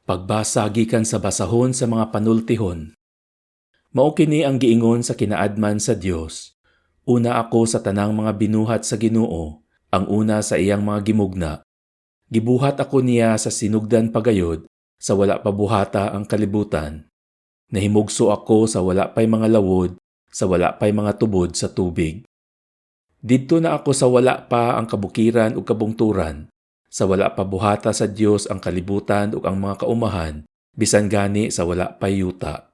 Pagbasa gikan sa basahon sa mga panultihon. Mao kini ang giingon sa kinaadman sa Dios. Una ako sa tanang mga binuhat sa Ginoo, ang una sa iyang mga gimugna. Gibuhat ako niya sa sinugdan pagayod, sa wala pa buhata ang kalibutan. Nahimugso ako sa wala pay mga lawod, sa wala pay mga tubod sa tubig. Didto na ako sa wala pa ang kabukiran ug kabungturan. Sa wala pa buhata sa Dios ang kalibutan ug ang mga kaumahan, bisan gani sa wala pa yuta.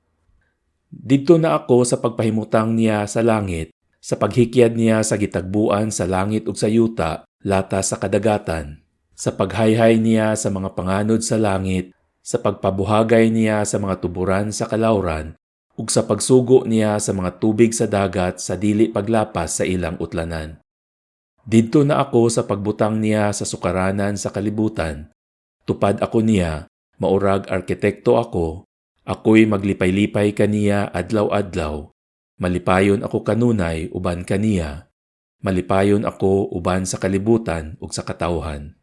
Didto na ako sa pagpahimutang niya sa langit, sa paghikyad niya sa gitagbuan sa langit ug sa yuta, latas sa kadagatan, sa paghayhay niya sa mga panganod sa langit, sa pagpabuhagay niya sa mga tuburan sa kalawran, ug sa pagsugo niya sa mga tubig sa dagat sa dili paglapas sa ilang utlanan. Didto na ako sa pagbutang niya sa sukaranan sa kalibutan. Tupad ako niya, maurag arkitekto ako, ako'y maglipay-lipay kaniya adlaw-adlaw. Malipayon ako kanunay uban kaniya. Malipayon ako uban sa kalibutan ug sa katawhan.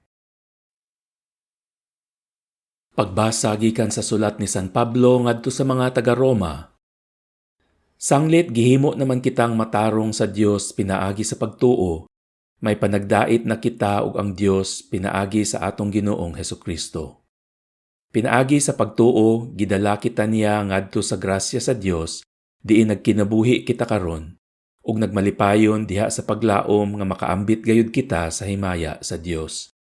Pagbasa gikan sa sulat ni San Pablo ngadto sa mga taga-Roma. Sanglit gihimo naman kitang matarong sa Dios pinaagi sa pagtuo. May panagdait na kita ug ang Dios pinaagi sa atong Ginoong Hesukristo. Pinaagi sa pagtuo, gidala kita niya ngadto sa grasya sa Dios, diin nagkinabuhi kita karon, ug nagmalipayon diha sa paglaom nga makaambit gayud kita sa himaya sa Dios.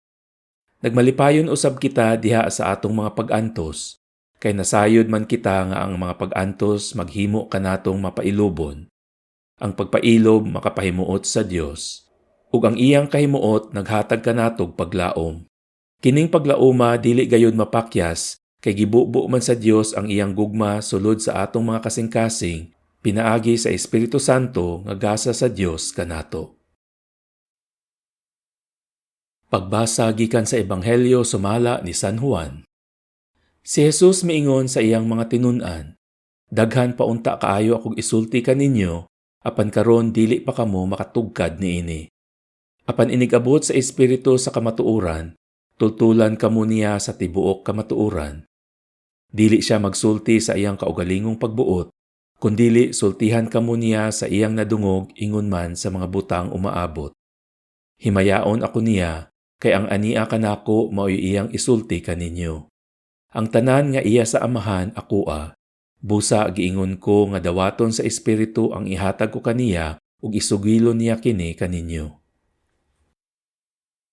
Nagmalipayon usab kita diha sa atong mga pag-antos, kay nasayod man kita nga ang mga pag-antos maghimo kanatong mapailobon. Ang pagpailob makapahimuot sa Dios. Ug ang iyang kahimuot naghatag kanatog paglaom. Kining paglaoma dili gayud mapakyas, kay gibubo man sa Dios ang iyang gugma sulod sa atong mga kasing-kasing, pinaagi sa Espiritu Santo nga gasa sa Dios kanato. Pagbasa gikan sa Ebanghelyo sumala ni San Juan. Si Jesus miingon sa iyang mga tinun-an, "Daghan paunta kaayo akong isulti kaninyo, apan karon dili pa kamo makatugkad niini. Apan inigabot sa Espiritu sa kamatuoran, tultulan kamo niya sa tibuok kamatuoran." Dili siya magsulti sa iyang kaugalingong pagbuot, kundili sultihan kamo niya sa iyang nadungog ingon man sa mga butang umaabot. Himayaon ako niya, kay ang ania kanako mao'y iyang isulti kaninyo. Ang tanan nga iya sa amahan akoa, busa giingon ko nga dawaton sa Espiritu ang ihatag ko kaniya ug isugilon niya kini kaninyo.